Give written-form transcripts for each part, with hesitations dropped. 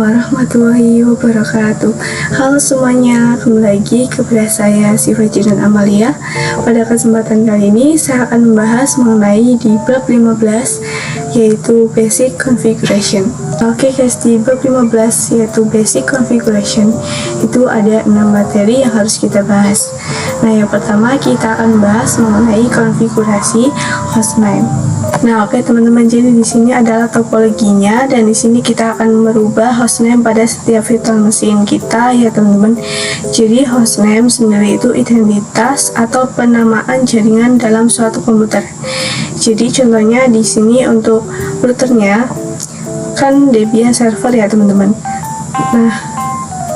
warahmatullahi wabarakatuh. Halo semuanya, kembali lagi kepada saya Siva Jidan Amalia. Pada kesempatan kali ini saya akan membahas mengenai di bab 15 yaitu Basic Configuration. Oke guys, di bab 15 yaitu Basic Configuration itu ada 6 materi yang harus kita bahas. Nah, yang pertama kita akan bahas mengenai konfigurasi hostname. Nah, oke teman-teman, jadi di sini adalah topologinya dan di sini kita akan merubah hostname pada setiap virtual mesin kita ya teman-teman. Jadi hostname sendiri itu identitas atau penamaan jaringan dalam suatu komputer. Jadi contohnya di sini untuk routernya kan Debian server ya teman-teman.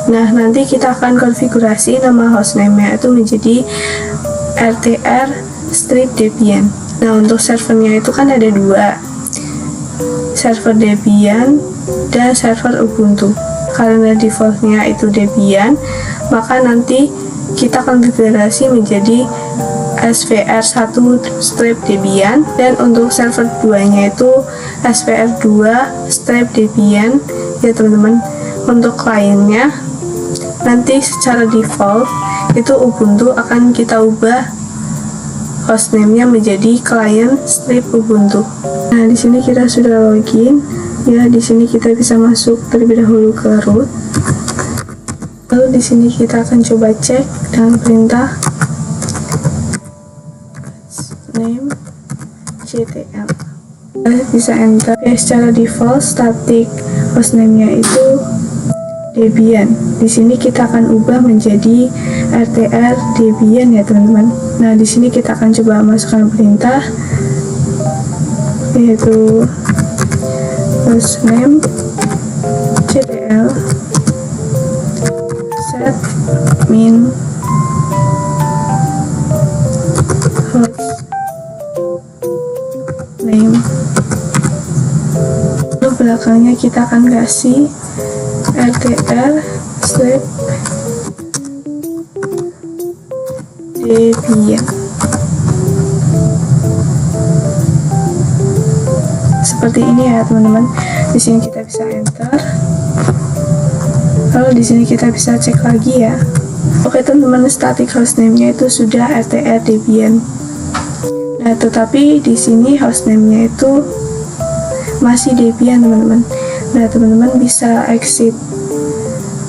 Nah, nanti kita akan konfigurasi nama hostname-nya itu menjadi rtr-debian. Nah, untuk servernya itu kan ada dua, server Debian dan server Ubuntu. Karena defaultnya itu Debian, maka nanti kita konfigurasi menjadi svr1-debian, dan untuk server 2-nya itu svr2-debian ya teman-teman. Untuk kliennya nanti secara default itu Ubuntu akan kita ubah hostname-nya menjadi client-Ubuntu. Nah, di sini kita sudah login. Ya, di sini kita bisa masuk terlebih dahulu ke root. Lalu di sini kita akan coba cek dengan perintah name ctl. Bisa enter. Secara default static hostname-nya itu Debian. Di sini kita akan ubah menjadi rtr-debian ya teman-teman. Nah, di sini kita akan coba masukkan perintah yaitu hostname ctl set min hostname. Lalu belakangnya kita akan kasih rtr-debian. Seperti ini ya teman-teman. Di sini kita bisa enter. Lalu di sini kita bisa cek lagi ya. Oke teman-teman, static hostname-nya itu sudah rtr-debian. Nah, tetapi di sini hostname-nya itu masih Debian teman-teman. Nah, teman-teman bisa exit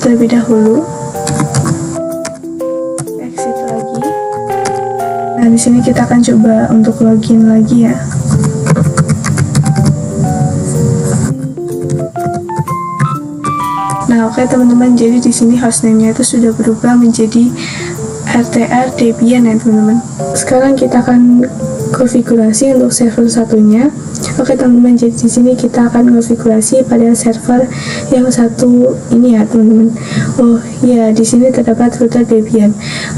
terlebih dahulu. Exit lagi. Nah, di sini kita akan coba untuk login lagi ya. Nah, oke teman-teman, jadi di sini hostname-nya itu sudah berubah menjadi rtr-debian ya teman-teman. Sekarang kita akan konfigurasi untuk server satunya. Oke teman-teman, jadi di sini kita akan konfigurasi pada server yang satu ini ya teman-teman. Oh ya, di sini terdapat router Debian.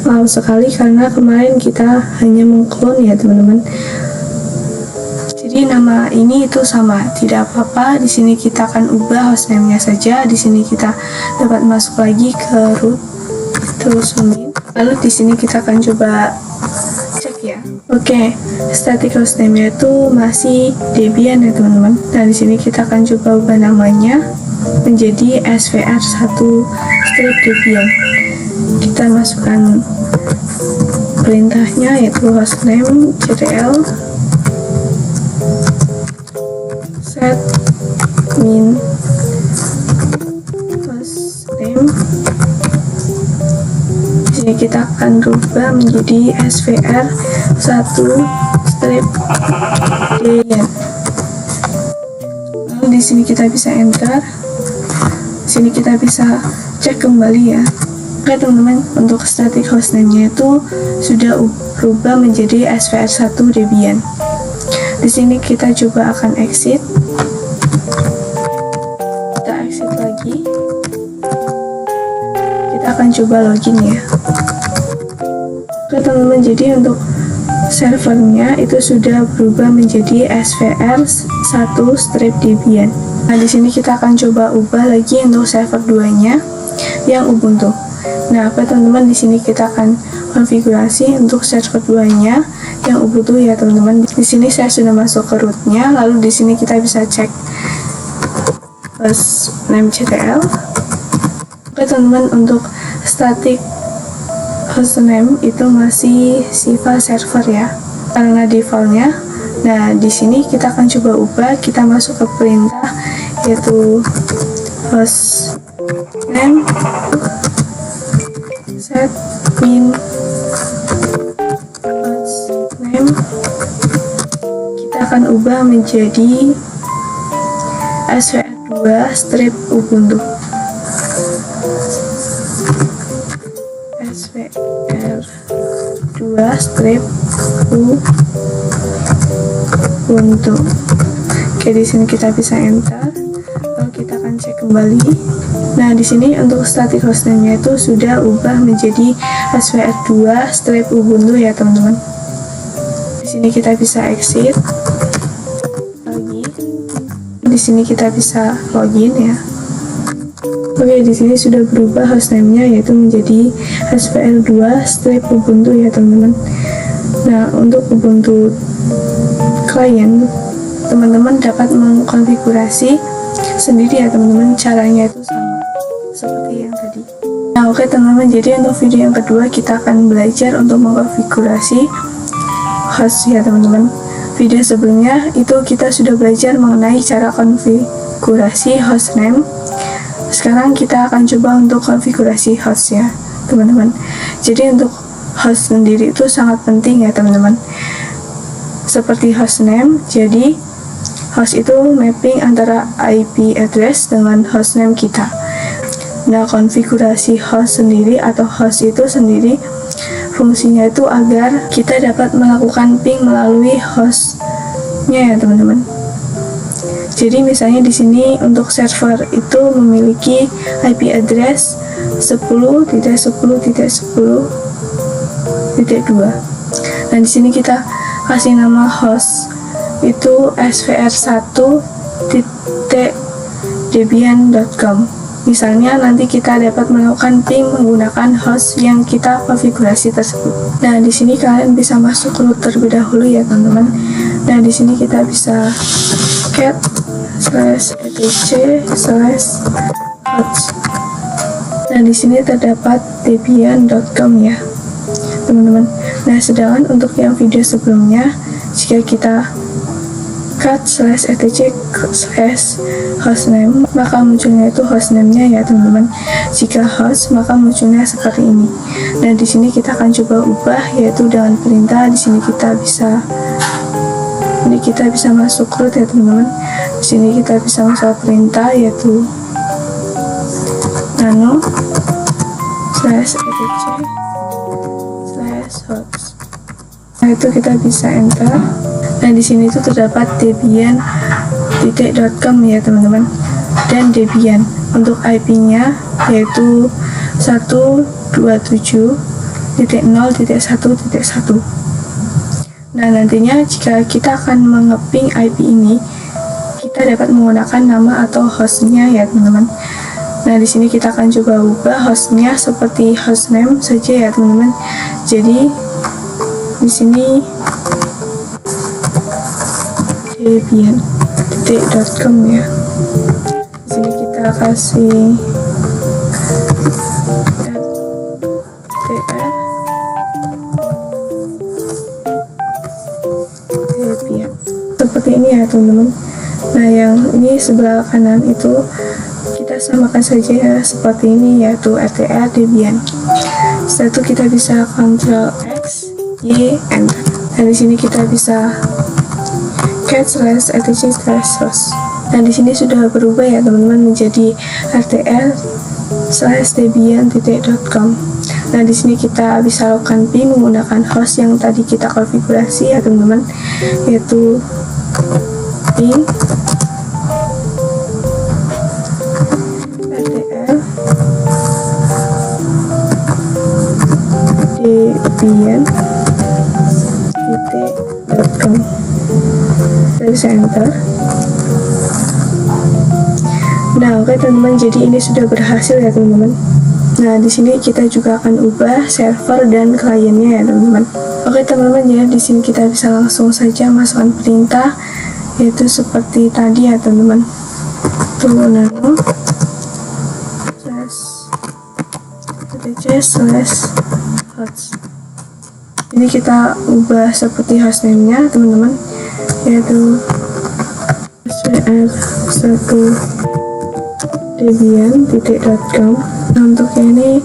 Maaf sekali karena kemarin kita hanya mengklon ya teman-teman. Jadi nama ini itu sama, tidak apa-apa. Di sini kita akan ubah hostname-nya saja. Di sini kita dapat masuk lagi ke root terus min. Lalu di sini kita akan coba cek ya. Oke, static hostname-nya itu masih Debian ya teman-teman. Nah, di sini kita akan coba ubah namanya menjadi svr1-debian. Kita masukkan perintahnya yaitu hostname ctl set min hostname. Di sini kita akan rubah menjadi svr1-debian. Lalu di sini kita bisa enter. Di sini kita bisa cek kembali ya. Oke teman-teman, untuk static hostname-nya itu sudah berubah menjadi svr1-debian. Di sini kita coba akan exit. Kita exit lagi. Kita akan coba login ya. Oke teman-teman, jadi untuk servernya itu sudah berubah menjadi svr1-debian. Nah, di sini kita akan coba ubah lagi untuk server 2-nya yang Ubuntu. Nah, oke teman-teman, di sini kita akan konfigurasi untuk server 2-nya yang Ubuntu ya teman-teman. Di sini saya sudah masuk ke rootnya, lalu di sini kita bisa cek hostname.ctl. Oke teman-teman, untuk static hostname itu masih sifat server ya, karena defaultnya. Nah, di sini kita akan coba ubah, kita masuk ke perintah yaitu hostname set min hostname, kita akan ubah menjadi svr2 strip ubuntu. svr2 strip ubuntu. Oke, di sini kita bisa enter. Lalu kita akan cek kembali. Nah, di sini untuk static hostname-nya itu sudah ubah menjadi svr2 strip ubuntu ya teman-teman. Di sini kita bisa exit lagi. Di sini kita bisa login ya. Oke, di sini sudah berubah hostname-nya yaitu menjadi svr2 strip ubuntu ya teman-teman. Nah, untuk Ubuntu klien, teman-teman dapat mengkonfigurasi sendiri ya teman-teman. Caranya itu sama seperti yang tadi. Nah, oke teman-teman, jadi untuk video yang kedua kita akan belajar untuk mengkonfigurasi host ya teman-teman. Video sebelumnya itu kita sudah belajar mengenai cara konfigurasi hostname. Sekarang kita akan coba untuk konfigurasi host ya teman-teman. Jadi untuk host sendiri itu sangat penting ya teman-teman. Seperti hostname, jadi host itu mapping antara IP address dengan hostname kita. Nah, konfigurasi host sendiri atau host itu sendiri fungsinya itu agar kita dapat melakukan ping melalui hostnya ya teman-teman. Jadi misalnya di sini untuk server itu memiliki IP address 10.10.10.2. Dan di sini kita kasih nama host itu svr1.debian.com. Misalnya nanti kita dapat melakukan ping menggunakan host yang kita konfigurasi tersebut. Nah, di sini kalian bisa masuk root terlebih dahulu ya teman-teman. Nah, di sini kita bisa cat/etc/host. Nah, di sini terdapat debian.com ya teman-teman. Nah, sedangkan untuk yang video sebelumnya, jika kita cat/etc/hostname, maka munculnya itu hostname-nya ya teman-teman. Jika host, maka munculnya seperti ini. Nah, di sini kita akan coba ubah yaitu dengan perintah. Di sini kita bisa masuk root ya teman-teman. Di sini kita bisa masuk perintah yaitu nano/etc/host. Nah, itu kita bisa enter. Nah, di sini itu terdapat debian.com ya teman-teman, dan Debian. Untuk IP-nya yaitu 127.0.1.1. Nah, nantinya jika kita akan mengeping IP ini, kita dapat menggunakan nama atau hostnya ya teman-teman. Nah, di sini kita akan coba ubah hostnya seperti hostname saja ya teman-teman. Jadi di sini debian.com ya. Di sini kita kasih debian seperti ini ya teman-teman. Nah, yang ini sebelah kanan itu kita samakan saja ya, seperti ini yaitu rtr debian. Setelah itu kita bisa Ctrl X Y enter. Dan di sini kita bisa cat/etc/host. Nah, di sini sudah berubah ya teman-teman menjadi rtr/debian.com. Nah, di sini kita bisa lakukan ping menggunakan host yang tadi kita konfigurasi ya teman-teman, yaitu ping rtr/debian.com. Kita bisa enter. Nah, oke teman-teman, jadi ini sudah berhasil ya teman-teman. Nah, di sini kita juga akan ubah server dan kliennya ya teman-teman. Oke teman-teman, ya di sini kita bisa langsung saja masukkan perintah yaitu seperti tadi ya teman-teman. nano /etc/host. Ini kita ubah seperti hostname-nya teman-teman, yaitu svr1debian.com. Nah, untuk ini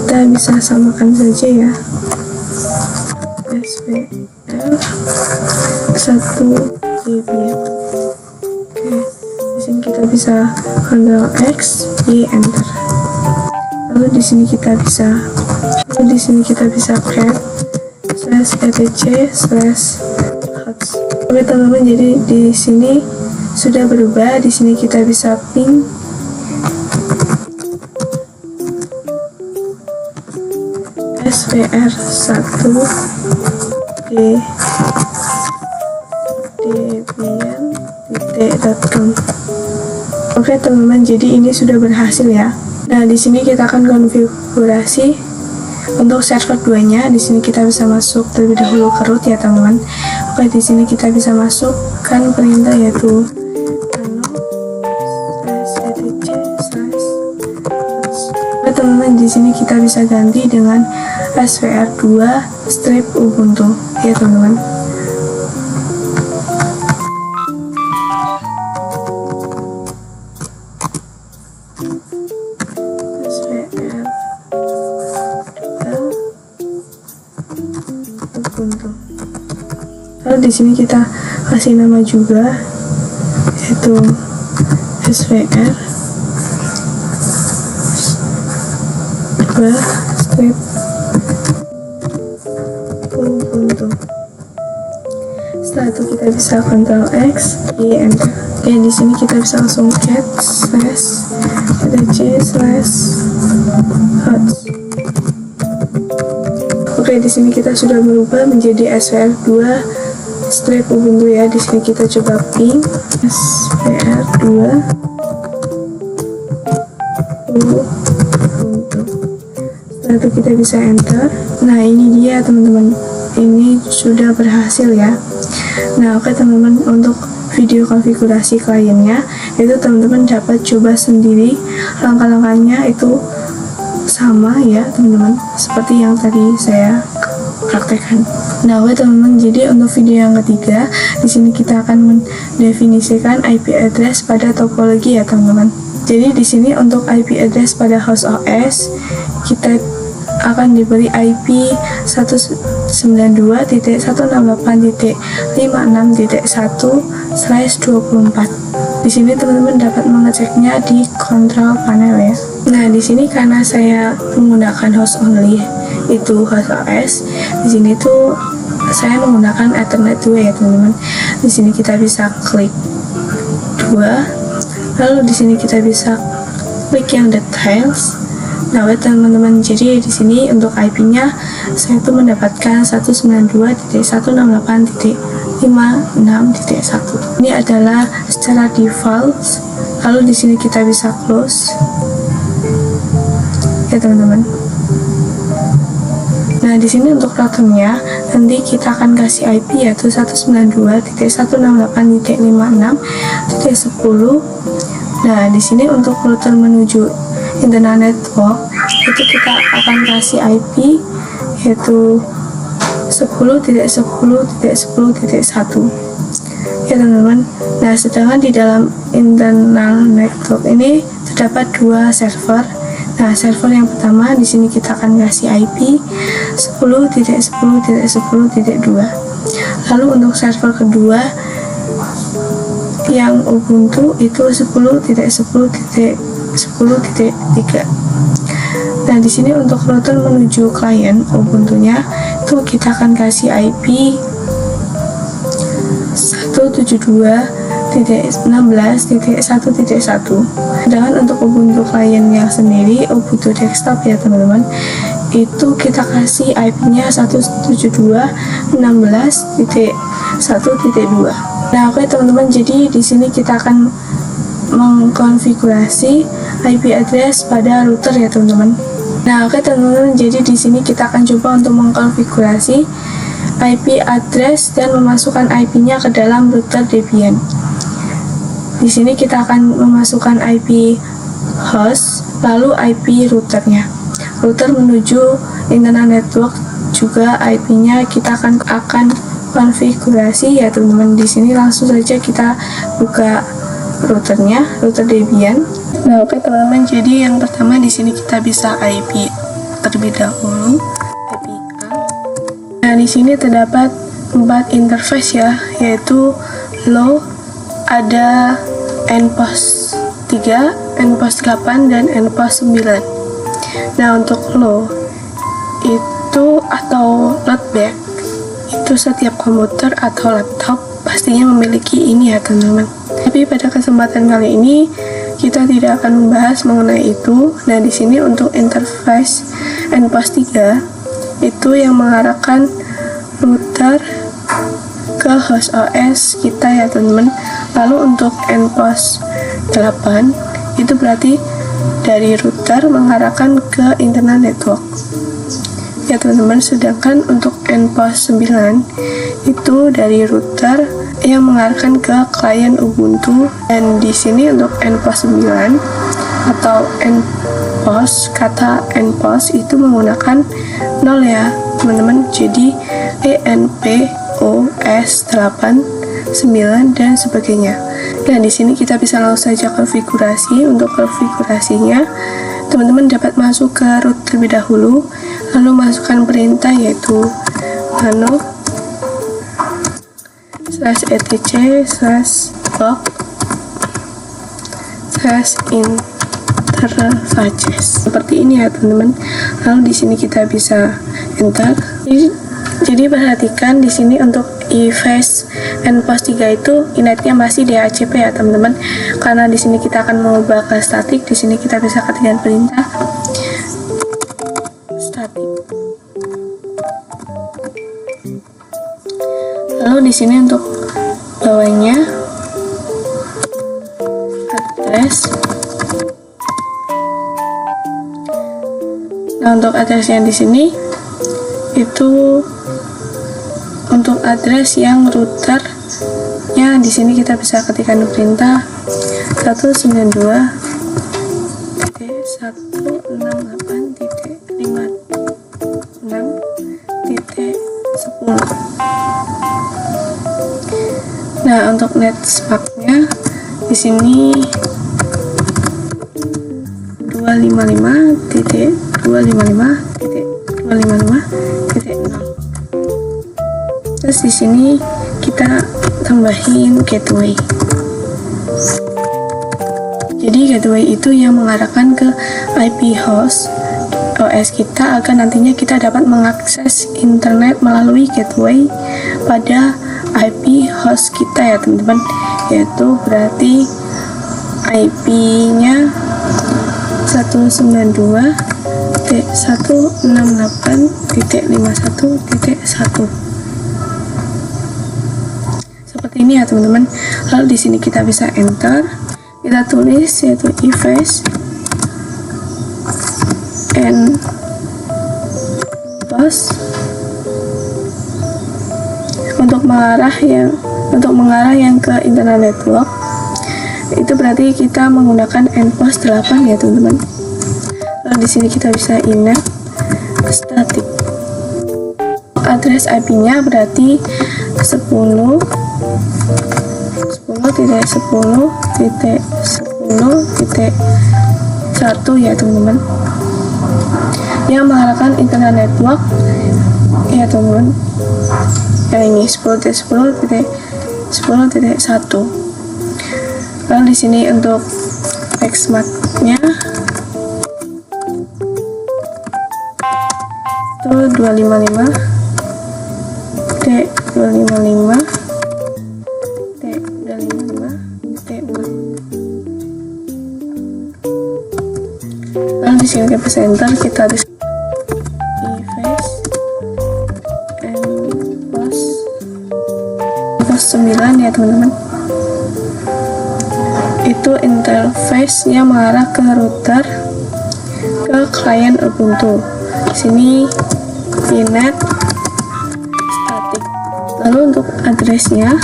kita bisa samakan saja ya, svr1debian. Oke, di sini kita bisa Ctrl X, Y, Enter. Lalu di sini kita bisa cat /etc/host. Oke teman-teman, jadi di sini sudah berubah. Di sini kita bisa ping svr1debian.com. Oke teman-teman, jadi ini sudah berhasil ya. Nah, di sini kita akan konfigurasi untuk server 2-nya. Di sini kita bisa masuk terlebih dahulu ke root ya teman-teman. Oke, di sini kita bisa masukkan perintah yaitu nano /etc/host. Oke teman-teman, di sini kita bisa ganti dengan svr2/ubuntu ya teman-teman. Lalu di sini kita kasih nama juga yaitu svr ubuntu. Setelah itu kita bisa Ctrl X, Y, Enter. Oke, di sini kita bisa langsung cat /etc/host. Oke, di sini kita sudah berubah menjadi svr2/ubuntu ya. Di sini kita coba ping svr2/ubuntu. Setelah itu kita bisa enter. Nah, ini dia teman-teman. Ini sudah berhasil ya. Nah, oke teman-teman, untuk video konfigurasi kliennya itu teman-teman dapat coba sendiri. Langkah-langkahnya itu sama ya teman-teman, seperti yang tadi saya praktekkan. Nah, oke teman-teman, jadi untuk video yang ketiga, di sini kita akan mendefinisikan IP address pada topologi ya teman-teman. Jadi di sini untuk IP address pada host OS kita akan diberi IP 192.168.56.1/24. Di sini teman-teman dapat mengeceknya di control panel ya. Nah, di sini karena saya menggunakan host only itu host OS, di sini tuh saya menggunakan Ethernet 2 ya teman-teman. Di sini kita bisa klik 2, lalu di sini kita bisa klik yang details. Nah, teman-teman, jadi di sini untuk IP-nya saya tuh mendapatkan 192.168.56.1. Ini adalah secara default. Lalu di sini kita bisa close ya teman-teman. Nah, di sini untuk routernya nanti kita akan kasih IP yaitu 192.168.56.10. Nah, di sini untuk router menuju internal network itu kita akan kasih IP yaitu 10.10.10.1 ya teman-teman. Nah, sedangkan di dalam internal network ini terdapat dua server. Nah, server yang pertama di sini kita akan kasih IP 10.10.10.2. Lalu untuk server kedua yang Ubuntu itu 10.10.10.3. Nah, di sini untuk router menuju klien Ubuntu-nya itu kita akan kasih IP 172.16.1.1. Sedangkan untuk Ubuntu klien yang sendiri, Ubuntu desktop ya teman-teman, itu kita kasih IP-nya 172.16.1.2. Nah, oke teman-teman, jadi di sini kita akan mengkonfigurasi IP address pada router ya teman-teman. Nah, oke teman-teman, jadi di sini kita akan coba untuk mengkonfigurasi IP address dan memasukkan IP-nya ke dalam router Debian. Di sini kita akan memasukkan IP host, lalu IP routernya. Router menuju internal network, juga IP-nya kita akan konfigurasi ya teman-teman. Di sini langsung saja kita buka routernya, router Debian. Nah, oke teman-teman, jadi yang pertama di sini kita bisa IP terlebih dahulu, IP A. Nah, di sini terdapat 4 interface ya, yaitu low, ada nPost 3, nPost 8, dan nPost 9. Nah, untuk low itu atau loadback, itu setiap komputer atau laptop pastinya memiliki ini ya teman-teman. Tapi pada kesempatan kali ini kita tidak akan membahas mengenai itu. Nah, di sini untuk interface nPost 3 itu yang mengarahkan router ke host OS kita ya teman-teman. Lalu untuk nPost 8 itu berarti dari router mengarahkan ke internal network ya teman-teman. Sedangkan untuk nPost 9 itu dari router yang mengarahkan ke klien Ubuntu. Dan di sini untuk nPost 9 atau nPost, kata nPost itu menggunakan 0 ya teman-teman. Jadi ENPOS 8, 9 dan sebagainya. Nah, di sini kita bisa langsung saja konfigurasi. Untuk konfigurasinya, teman-teman dapat masuk ke root terlebih dahulu, lalu masukkan perintah yaitu nano /etc/log /interfaces. Seperti ini ya teman-teman. Lalu di sini kita bisa enter. Jadi perhatikan di sini untuk interface nPost 3 itu initnya masih DHCP ya teman-teman. Karena di sini kita akan mengubah ke static, di sini kita bisa ketikkan perintah static. Lalu di sini untuk bawahnya address. Nah, untuk addressnya di sini itu untuk address yang routernya, di sini kita bisa ketikkan perintah 192.168.56.10. Nah, untuk netspaknya di sini 255.255.255.0. Terus di sini kita tambahin gateway. Jadi gateway itu yang mengarahkan ke IP host OS kita agar nantinya kita dapat mengakses internet melalui gateway pada IP host kita ya teman-teman. Yaitu berarti IP-nya 192.168.51.1. Seperti ini ya teman-teman. Lalu di sini kita bisa enter, kita tulis yaitu interface nPost untuk mengarah yang ke internal network. Itu berarti kita menggunakan nPost 8 ya teman-teman. Lalu di sini kita bisa init static. Address IP-nya berarti 10.10.10.1 ya teman-teman, yang mengarahkan internal network ya teman-teman. Yang ini 10.10.10.1. Lalu di sini untuk xmat-nya itu 255.255.255.6. Lalu di sini kita bisa enter, kita di interface nPost 9 ya teman-teman. Itu interface-nya mengarah ke router ke klien Ubuntu. Di sini inet static. Lalu untuk address-nya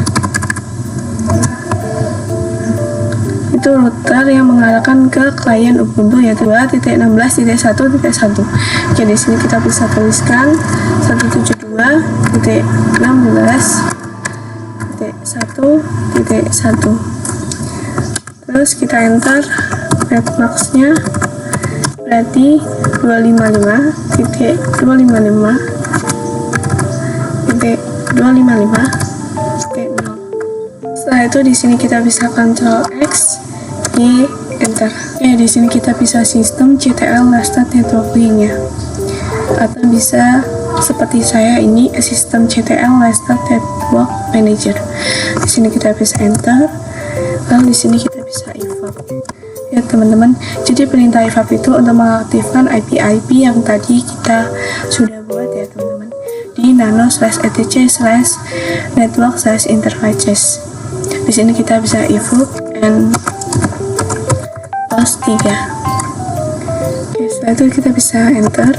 yaitu router yang mengarahkan ke klien Ubuntu, yaitu 2.16.1.1. Oke, di sini kita bisa tuliskan 172.16.1.1. Terus kita enter netmax-nya, berarti 255.255.255.0. Setelah itu di sini kita bisa Ctrl X, Y, enter. Oke, di sini kita bisa sistem CTL Lastat Networking-nya, atau bisa seperti saya ini sistem CTL Lastat Network Manager. Di sini kita bisa enter, lalu di sini kita bisa evap. Ya teman-teman, jadi perintah evap itu untuk mengaktifkan IP-IP yang tadi kita sudah buat ya teman-teman di nano/etc/network/interfaces. Di sini kita bisa evoke and post 3. Oke, setelah itu kita bisa enter.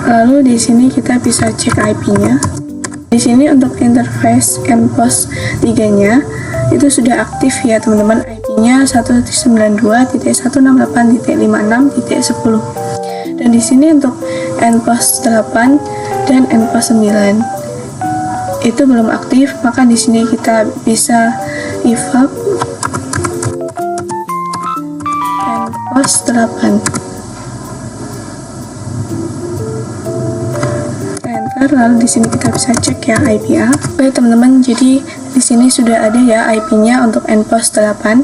Lalu di sini kita bisa cek IP-nya. Di sini untuk interface mPOS 3-nya itu sudah aktif ya teman-teman, IP-nya 192.168.56.10. Dan di sini untuk nPOS 8 dan nPOS 9 itu belum aktif, maka di sini kita bisa evap nPOS 8. Lalu di sini kita bisa cek ya IP-nya. Oke teman-teman, jadi di sini sudah ada ya IP-nya untuk nPOS 8,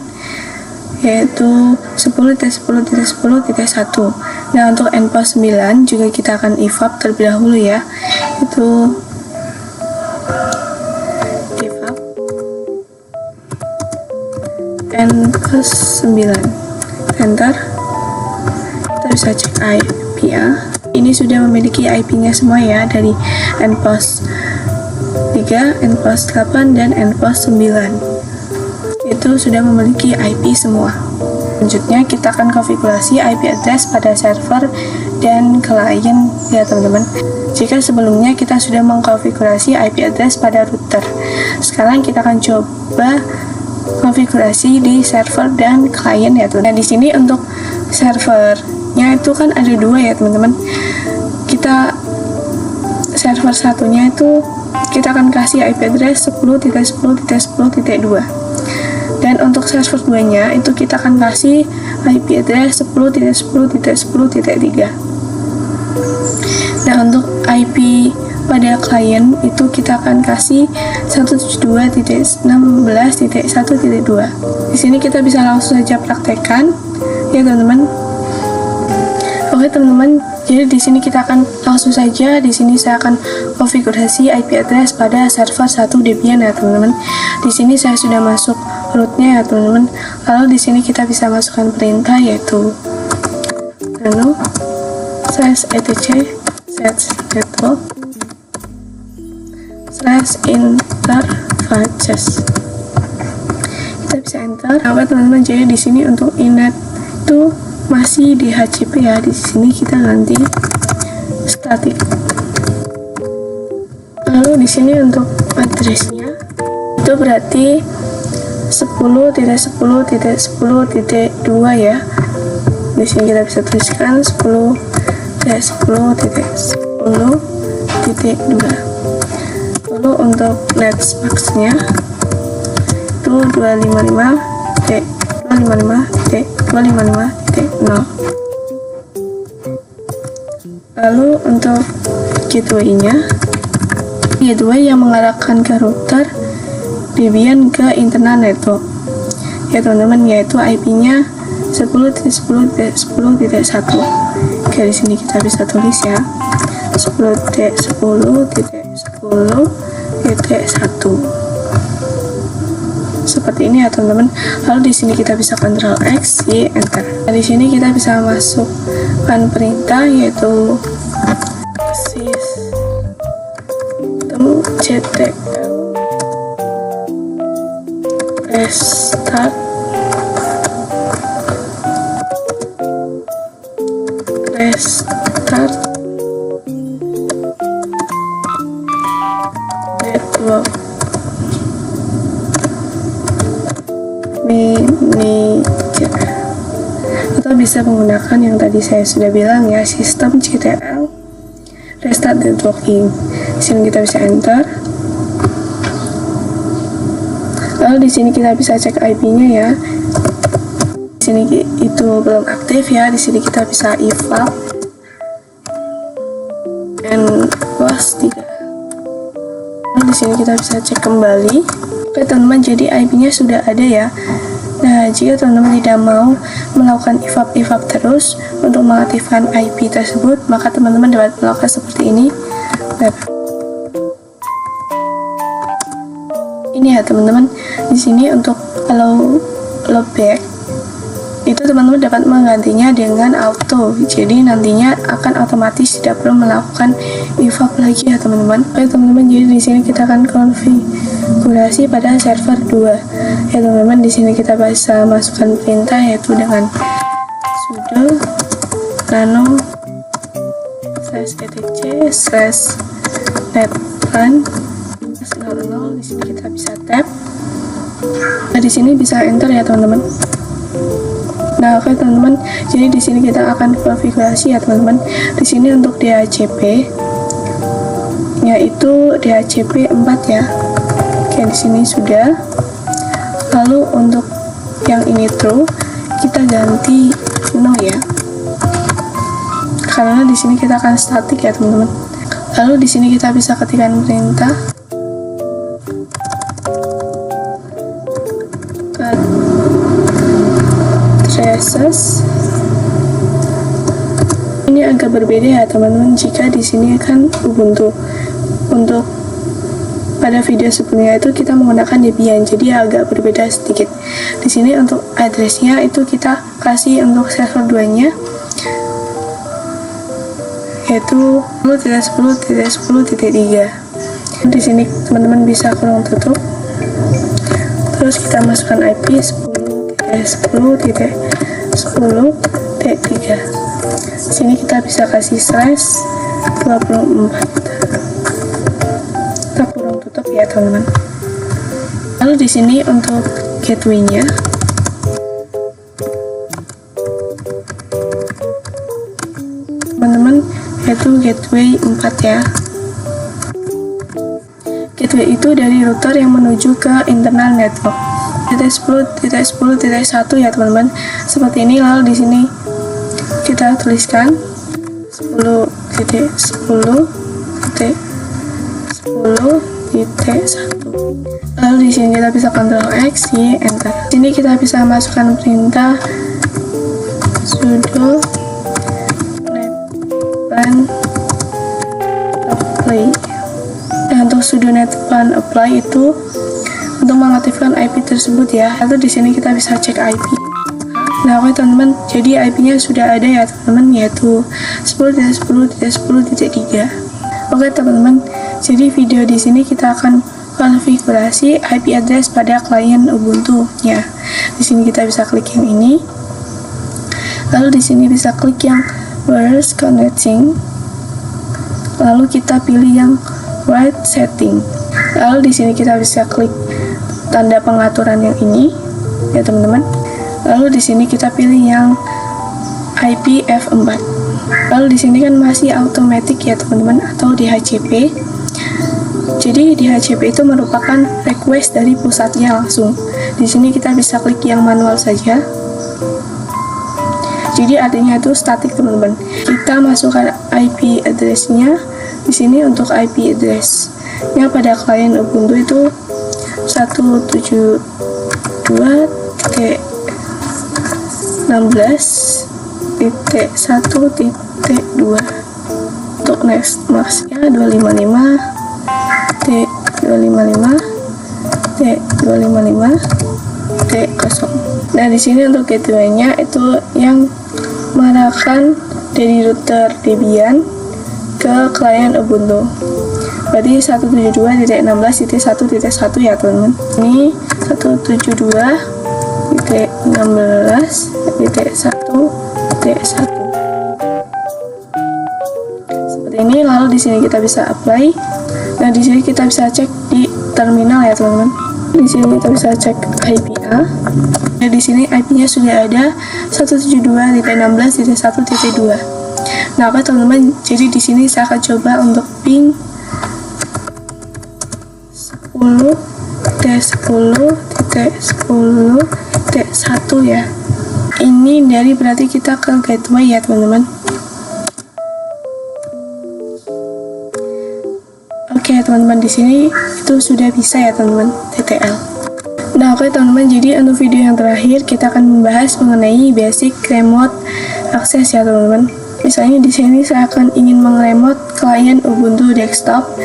yaitu 10.10.10.1. Nah, untuk nPOS 9 juga kita akan evap terlebih dahulu ya. Itu evap nPOS 9. Enter. Kita bisa cek IP-nya. Ini sudah memiliki IP-nya semua ya, dari nPOS 3, nPOS 8, dan nPOS 9. Itu sudah memiliki IP semua. Selanjutnya kita akan konfigurasi IP address pada server dan klien ya teman-teman. Jika sebelumnya kita sudah mengkonfigurasi IP address pada router, sekarang kita akan coba konfigurasi di server dan klien ya teman-teman. Nah, di sini untuk servernya itu kan ada dua ya teman-teman. Kita server satunya itu kita akan kasih IP address 10.10.10.2, dan untuk server 2 nya itu kita akan kasih IP address 10.10.10.3. Nah, untuk IP pada klien itu kita akan kasih 172.16.1.2. Di sini kita bisa langsung saja praktekkan ya teman-teman. Oke teman-teman, jadi di sini kita akan langsung saja, di sini saya akan konfigurasi IP address pada server 1 Debian ya teman-teman. Di sini saya sudah masuk rootnya ya teman-teman. Lalu di sini kita bisa masukkan perintah yaitu nano/etc/network/interfaces. Kita bisa enter. Nah, teman-teman, jadi di sini untuk inet itu masih di HCP ya. Di sini kita ganti static. Lalu di sini untuk addressnya itu berarti 10.10.10.2 ya. Di sini kita bisa tuliskan 10.10.10.2. Lalu untuk netmax-nya itu 255.255.255.0. Lalu untuk gateway-nya, gateway yang mengarahkan ke router Debian ke internal network ya teman-teman, yaitu IP-nya 10.10.10.1. Oke, di sini kita bisa tulis ya 10.10.10.1 seperti ini ya teman-teman. Lalu di sini kita bisa Ctrl X, Y, enter. Nah, di sini kita bisa masukkan perintah yaitu sistem CTL restart network. Atau bisa menggunakan yang tadi saya sudah bilang ya, sistem CTL restart networking. Di sini kita bisa enter. Lalu di sini kita bisa cek IP-nya ya. Di sini itu belum aktif ya. Di sini kita bisa eval and was 3. Nah, di sini kita bisa cek kembali. Oke teman-teman, jadi IP-nya sudah ada ya. Nah, jika teman-teman tidak mau melakukan evap terus untuk mengaktifkan IP tersebut, maka teman-teman dapat melakukan seperti ini. Nah, ini ya teman-teman, di sini untuk allow back itu teman-teman dapat menggantinya dengan auto, jadi nantinya akan otomatis tidak perlu melakukan evap lagi ya teman-teman. Oke teman-teman, jadi di sini kita akan konfigurasi pada server 2 ya teman-teman. Di sini kita bisa masukkan perintah yaitu dengan sudo nano /etc/netrun 00. Di sini kita bisa tab. Nah, di sini bisa enter ya teman-teman. Nah, oke teman-teman, jadi di sini kita akan konfigurasi ya teman-teman. Di sini untuk DHCP yaitu DHCP 4 ya. Oke, di sini sudah. Lalu untuk yang ini true, kita ganti no ya. Karena di sini kita akan static ya teman-teman. Lalu di sini kita bisa ketikkan perintah traces. Ini agak berbeda ya teman-teman, jika di sini kan Ubuntu. Untuk pada video sebelumnya itu kita menggunakan Debian, jadi agak berbeda sedikit. Di sini untuk addressnya itu kita kasih untuk server 2-nya yaitu 10.10.10.3. Di sini teman-teman bisa kurung tutup. Terus kita masukkan IP 10.10.10.3. Di sini kita bisa kasih /24. Kita kurung tutup ya teman-teman. Lalu di sini untuk gateway-nya teman-teman yaitu gateway 4 ya. Gateway itu dari router yang menuju ke internal network. 10.10.1 ya teman-teman, seperti ini. Lalu di sini kita tuliskan 10.10.10.1. Lalu di sini kita bisa Ctrl X, Y, Enter. Di sini kita bisa masukkan perintah sudo netplan apply. Nah, untuk sudo netplan apply itu untuk mengaktifkan IP tersebut ya. Lalu di sini kita bisa cek IP. Nah, oke teman-teman, jadi IP-nya sudah ada ya teman-teman, yaitu 10.10.10.3. Oke teman-teman, jadi video di sini kita akan konfigurasi IP address pada klien Ubuntu ya. Di sini kita bisa klik yang ini. Lalu di sini bisa klik yang wireless connecting. Lalu kita pilih yang right setting. Lalu di sini kita bisa klik tanda pengaturan yang ini ya teman-teman. Lalu di sini kita pilih yang IPv4. Lalu di sini kan masih automatic ya teman-teman, atau DHCP. Jadi DHCP itu merupakan request dari pusatnya langsung. Di sini kita bisa klik yang manual saja. Jadi artinya itu static teman-teman. Kita masukkan IP address-nya. Di sini untuk IP address-nya pada klien Ubuntu itu 172.16.1.2. Untuk masknya 255.T255.T255.T0. Nah, di sini untuk gateway-nya itu yang mengarahkan dari router Debian ke klien Ubuntu. Berarti 172.16.1.1 ya teman-teman. Ini 172.16.1.1. Seperti ini. Lalu di sini kita bisa apply. Nah, di sini kita bisa cek di terminal ya teman-teman. Di sini kita bisa cek IP Nah, di sini IP-nya sudah ada 172.16.1.2. Nah, oke teman-teman, jadi di sini saya akan coba untuk ping 10.10.10.1 ya. Ini dari berarti kita ke gateway ya teman-teman. Oke teman-teman, di sini itu sudah bisa ya teman-teman TTL. Nah oke teman-teman, jadi untuk video yang terakhir kita akan membahas mengenai basic remote access ya teman-teman. Misalnya di sini saya akan ingin mengeremote klien Ubuntu desktop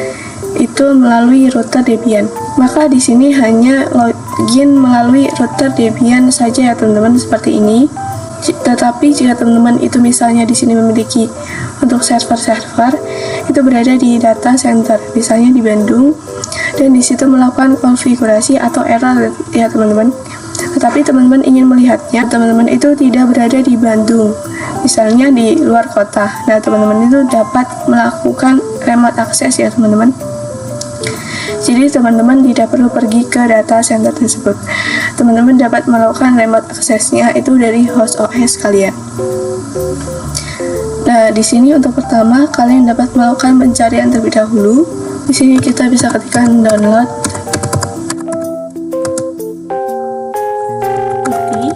itu melalui router Debian. Maka di sini hanya login melalui router Debian saja ya teman-teman, seperti ini. Tetapi jika teman-teman itu misalnya di sini memiliki untuk server-server itu berada di data center, misalnya di Bandung, dan di situ melakukan konfigurasi atau error ya teman-teman. Tetapi teman-teman ingin melihatnya, teman-teman itu tidak berada di Bandung, misalnya di luar kota. Nah, teman-teman itu dapat melakukan remote access ya teman-teman. Jadi teman-teman tidak perlu pergi ke data center tersebut. Teman-teman dapat melakukan remote access-nya itu dari host OS kalian. Nah, di sini untuk pertama kalian dapat melakukan pencarian terlebih dahulu. Di sini kita bisa ketikkan download Putih.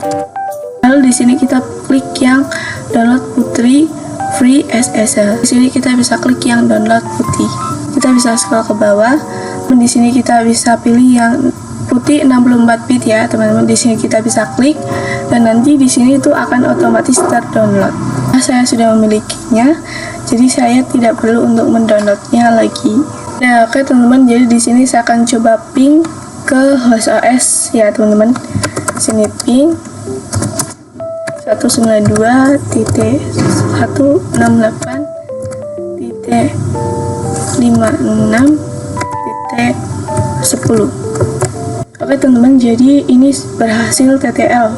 Lalu di sini kita klik yang download Putri Free SSL. Di sini kita bisa klik yang download Putih. Kita bisa scroll ke bawah. Di sini kita bisa pilih yang Putih 64 bit ya teman-teman. Di sini kita bisa klik dan nanti di sini itu akan otomatis terdownload. Nah, saya sudah memilikinya, jadi saya tidak perlu untuk mendownloadnya lagi. Nah, oke teman-teman, jadi di sini saya akan coba ping ke host OS ya teman-teman. Di sini ping 192.168.56.10. Oke teman-teman, jadi ini berhasil TTL.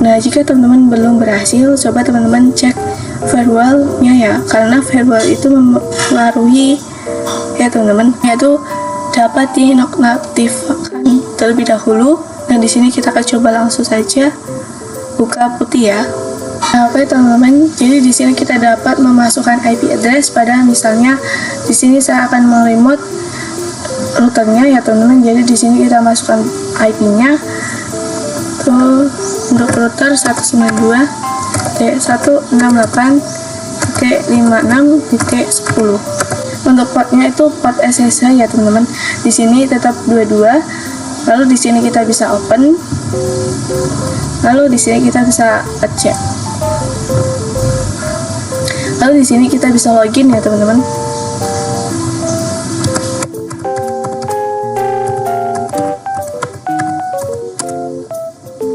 Nah, jika teman-teman belum berhasil, coba teman-teman cek firewall-nya ya, karena firewall itu mempengaruhi ya teman-teman, yaitu dapat dinonaktifkan terlebih dahulu. Nah, di sini kita akan coba langsung saja buka Putih ya. Nah, oke teman-teman, jadi di sini kita dapat memasukkan IP address pada misalnya di sini saya akan meremote routernya ya teman-teman. Jadi di sini kita masukkan IP-nya tuh untuk router 192.168.56.10. Untuk portnya itu port SSH ya teman-teman. Di sini tetap 22. Lalu di sini kita bisa open. Lalu di sini kita bisa cek. Lalu di sini kita bisa login ya teman-teman.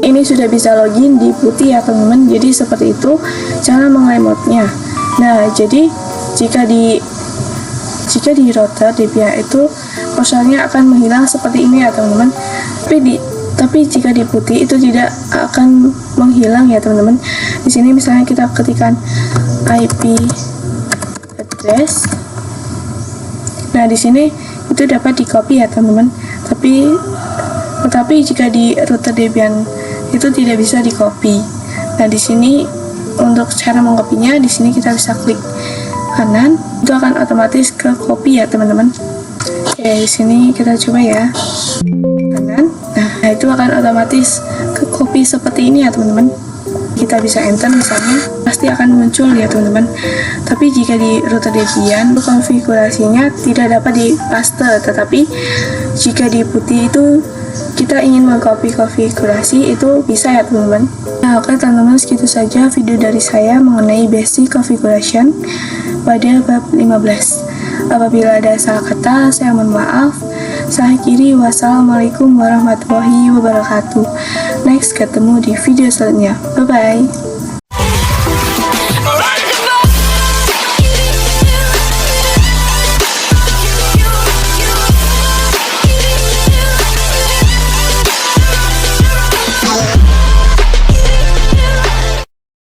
Ini sudah bisa login di Putih ya teman-teman. Jadi seperti itu cara mengeremote-nya. Nah, jadi jika di router Debian itu kursornya akan menghilang seperti ini ya teman-teman. Tapi jika di Putih itu tidak akan menghilang ya teman-teman. Di sini misalnya kita ketikkan IP address. Nah, di sini itu dapat di-copy ya teman-teman. Tetapi jika di router Debian itu tidak bisa di-copy. Nah, di sini untuk cara mengkopinya, di sini kita bisa klik kanan, itu akan otomatis ke copy ya teman-teman. Oke, di sini kita coba ya. Kanan. Nah, itu akan otomatis ke copy seperti ini ya teman-teman. Kita bisa enter misalnya, pasti akan muncul ya teman-teman. Tapi jika di router Debian konfigurasinya tidak dapat di paste, tetapi jika di Putih itu kita ingin mengcopy konfigurasi itu bisa ya teman-teman. Nah, oke teman-teman, segitu saja video dari saya mengenai basic configuration pada bab 15. Apabila ada salah kata, saya mohon maaf. Saya akhiri, wassalamualaikum warahmatullahi wabarakatuh. Next, ketemu di video selanjutnya. Bye-bye.